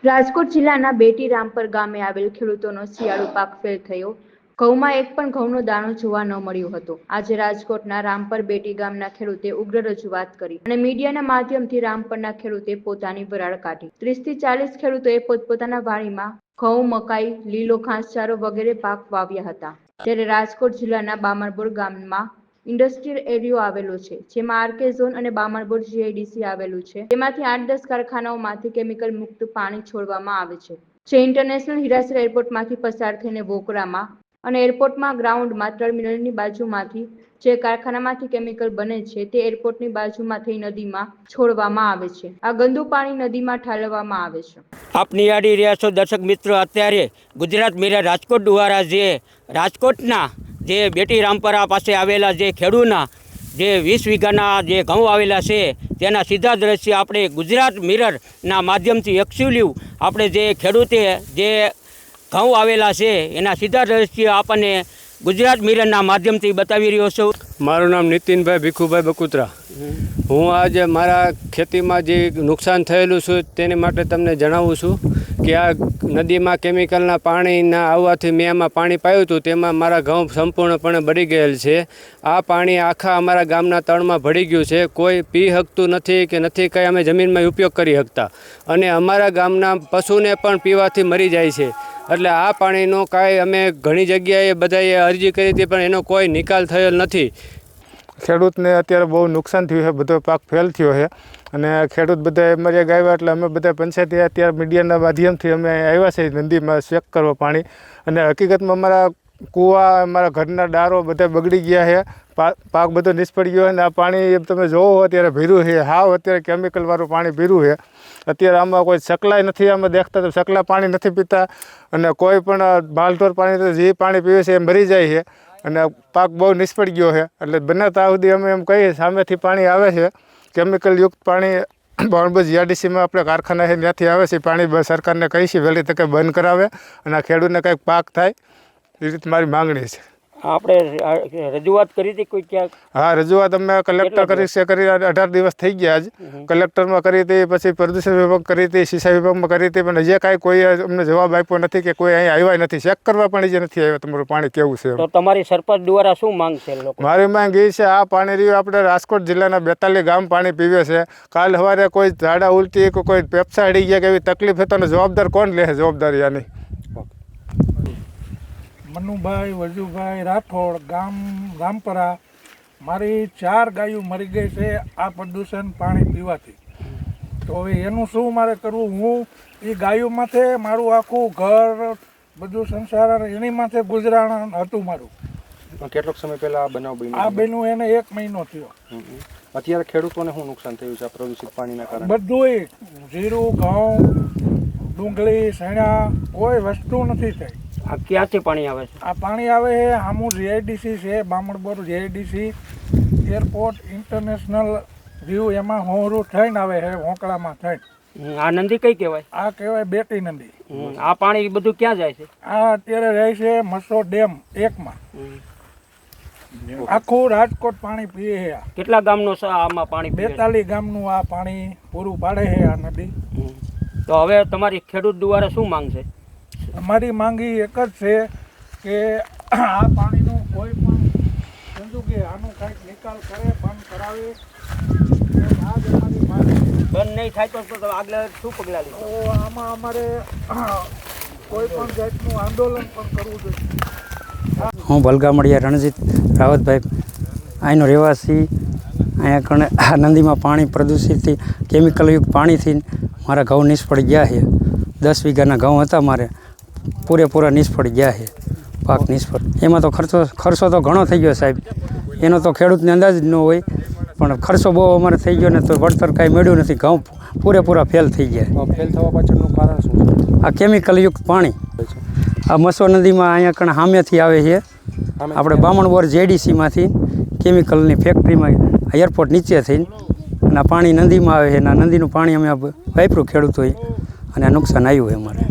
રાજકોટ જિલ્લાના બેટી રામપર ગામે આવેલ ખેડૂતોનો શિયાળુ પાક ફેલ થયો. ઘઉંમાં એક પણ ઘઉંનો દાણો જોવા ન મળ્યો હતો. આજે રાજકોટના રામપર બેટી ગામના ખેડૂતે ઉગ્ર રજૂઆત કરી અને મીડિયાના માધ્યમથી રામપરના ખેડૂતે પોતાની વરાળ કાઢી. 30 થી 40 ખેડૂતોએ પોતપોતાના વાડીમાં ઘઉં, મકાઈ, લીલો ઘાસચારો વગેરે પાક વાવ્યા હતા. ત્યારે રાજકોટ જિલ્લાના બામણબોર ગામમાં ઇન્ડસ્ટ્રીયલ એરિયો આવેલો છે, જેમાં આરકે ઝોન અને બામણબોર જીઆઈડીસી આવેલું છે. તેમાંથી 8-10 કારખાનાઓમાંથી કેમિકલ મુક્ત પાણી છોડવામાં આવે છે, જે ઇન્ટરનેશનલ હીરાસર એરપોર્ટમાંથી પસાર થઈને વોકરામાં અને એરપોર્ટમાં ગ્રાઉન્ડમાં ટર્મિનલની બાજુમાંથી જે કારખાનામાંથી કેમિકલ બને છે તે એરપોર્ટની બાજુમાં થઈ નદીમાં છોડવામાં આવે છે. આ ગંદુ પાણી નદીમાં ઠાલવવામાં આવે છે. આપ નિહાળી રહ્યા છો દર્શક મિત્રો, અત્યારે ગુજરાત મીડિયા રાજકોટ દ્વારા જે રાજકોટના જે બેટી રામપરા પાસે આવેલા જે ખેડૂતના જે 20 વીઘાના જે ઘઉં આવેલા છે તેના સીધા દ્રશ્ય આપણે ગુજરાત મિરરના માધ્યમથી એક્સ્ક્લુઝિવ આપણે જે ખેડૂતે જે ઘઉં આવેલા છે એના સીધા દ્રશ્ય આપણને ગુજરાત મિરરના માધ્યમથી બતાવી રહ્યો છું. મારું નામ નીતિનભાઈ ભીખુભાઈ બકુત્રા. હું આજે મારા ખેતીમાં જે નુકસાન થયેલું છે તેની માટે તમને જણાવું છું કે આ નદીમાં કેમિકલના પાણીના આવવાથી મેં એમાં પાણી પાયું હતું, તેમાં મારા ઘઉં સંપૂર્ણપણે બળી ગયેલ છે. આ પાણી આખા અમારા ગામના તળમાં ભળી ગયું છે. કોઈ પી શકતું નથી કે નથી કંઈ અમે જમીનમાં ઉપયોગ કરી શકતા, અને અમારા ગામના પશુને પણ પીવાથી મરી જાય છે. એટલે આ પાણીનો કાંઈ અમે ઘણી જગ્યાએ બધાએ અરજી કરી હતી, પણ એનો કોઈ નિકાલ થયેલ નથી. ખેડૂતને અત્યારે બહુ નુકસાન થયું છે, બધો પાક ફેલ થયો છે, અને ખેડૂત બધા મર્યા આવ્યા એટલે અમે બધા પંચાયતે અત્યારે મીડિયાના માધ્યમથી અમે આવ્યા છે નદીમાં ચેક કરવા પાણી. અને હકીકતમાં અમારા કૂવા, અમારા ઘરના ડારો બધા બગડી ગયા છે, પાક બધો નિષ્ફળ ગયો. અને આ પાણી તમે જોવો અત્યારે ભીરું છે, હાવ અત્યારે કેમિકલવાળું પાણી ભીરું છે. અત્યારે આમાં કોઈ સકલાય નથી આમાં દેખતા, તો સકલા પાણી નથી પીતા, અને કોઈ પણ માલઢોર પાણી તો જે પાણી પીવે છે એ મરી જાય છે, અને પાક બહુ નિષ્ફળ ગયો છે. એટલે બને ત્યાં સુધી અમે એમ કહીએ, સામેથી પાણી આવે છે કેમિકલયુક્ત પાણી, બામણબોર જીઆઈડીસીમાં આપણે કારખાના છે ત્યાંથી આવે છે પાણી. સરકારને કહીશું વહેલી તકે બંધ કરાવે અને આ ખેડૂતને કંઈક પાક થાય, એ રીતે મારી માંગણી છે. આપણે રજૂઆત કરી હતી કોઈ ક્યાંક? હા, રજૂઆત અમે કલેક્ટર કરી 18 દિવસ થઈ ગયા. આજ કલેક્ટરમાં કરી હતી, પછી પ્રદૂષણ વિભાગ કરી હતી, સિંચાઈ વિભાગમાં કરી હતી, પણ હજી કાંઈ કોઈ અમને જવાબ આપ્યો નથી કે કોઈ અહીં આવ્યા નથી, ચેક કરવા પણ હજી નથી આવ્યા તમારું પાણી કેવું છે. તો તમારી સરપંચ દ્વારા શું માંગ છે? મારી માંગ એ છે, આ પાણી રહ્યું આપણે રાજકોટ જિલ્લાના 42 ગામ પાણી પીવે છે. કાલ સવારે કોઈ ઝાડા ઉલટી કે કોઈ પેપ્સા અડી ગયા કે એવી તકલીફ હોય તો જવાબદાર કોણ લે? જવાબદારી આની મનુભાઈ વજુભાઈ રાઠોડ, ગામ રામપરા. મારી 4 ગાયો મરી ગઈ છે આ પ્રદૂષણ પાણી પીવાથી. તો હવે એનું શું મારે કરવું? હું એ ગાયો માથે મારું આખું ઘર, બધું સંસાર એની માથે ગુજરાન હતું મારું. કેટલોક સમય પહેલા આ બનાવ બન્યો? આ બન્યું એને 1 મહિનો થયો. અત્યારે ખેડૂતોને શું નુકસાન થયું છે આ પ્રદૂષિત પાણીના કારણે? બધું જીરું, ઘઉં, ડુંગળી, સણા, કોઈ વસ્તુ નથી થઈ. આ ક્યાંથી પાણી આવે છે? આ પાણી આવે છે આમું જીઆઈડીસી છે, Bamanbor GIDC airport international view, એમાં હોરું થઈને આવે છે, હોંકળામાં થઈને. આ નદી કઈ કહેવાય? આ કહેવાય બેટી નદી. આ પાણી બધું ક્યાં જાય છે? આ અત્યારે રહે છે મસો ડેમ 1માં. આખું રાજકોટ પાણી પીએ છે. કેટલા ગામનો આમાં પાણી? 42 ગામનું આ પાણી પૂરું પાડે છે આ નદી. તો હવે તમારી ખેડૂત દ્વારા શું માંગ છે? અમારી માંગી એક જ છે કે આ પાણીનું કોઈ પણ સમજુ કે આનું કાંઈક નિકાલ કરે, બંધ કરાવે. આ જ અમારી માંગ. બંધ નહીં થાય તો આગળ શું પગલાં લે? તો આમાં અમારે કોઈ પણ જાતનું આંદોલન પણ કરવું જોઈએ. હું ભલગામડિયા રણજીત રાવતભાઈ, અહીંનો રહેવાસી. અહીંયા કણે આ નદીમાં પાણી પ્રદૂષિતથી, કેમિકલયુક્ત પાણીથી મારા ઘઉં નિષ્ફળ ગયા છે. 10 વીઘાના ઘઉં હતા મારે, પૂરેપૂરા નિષ્ફળ ગયા છે, પાક નિષ્ફળ. એમાં તો ખર્ચો તો ઘણો થઈ ગયો સાહેબ, એનો તો ખેડૂતને અંદાજ જ ન હોય, પણ ખર્ચો બહુ અમારે થઈ ગયો ને તો વળતર કાંઈ મળ્યું નથી. ઘઉં પૂરેપૂરા ફેલ થઈ ગયા. ફેલ થવા પાછળનું કારણ શું છે? આ કેમિકલયુક્ત પાણી આ મસો નદીમાં અહીંયા કણ સામેથી આવે છે, આપણે બામણબોર જીઆઈડીસીમાંથી કેમિકલની ફેક્ટરીમાં એરપોર્ટ નીચે થઈને, અને આ પાણી નદીમાં આવે છે, અને આ નદીનું પાણી અમે વાપર્યું ખેડૂતોએ, અને આ નુકસાન આવ્યું છે અમારે.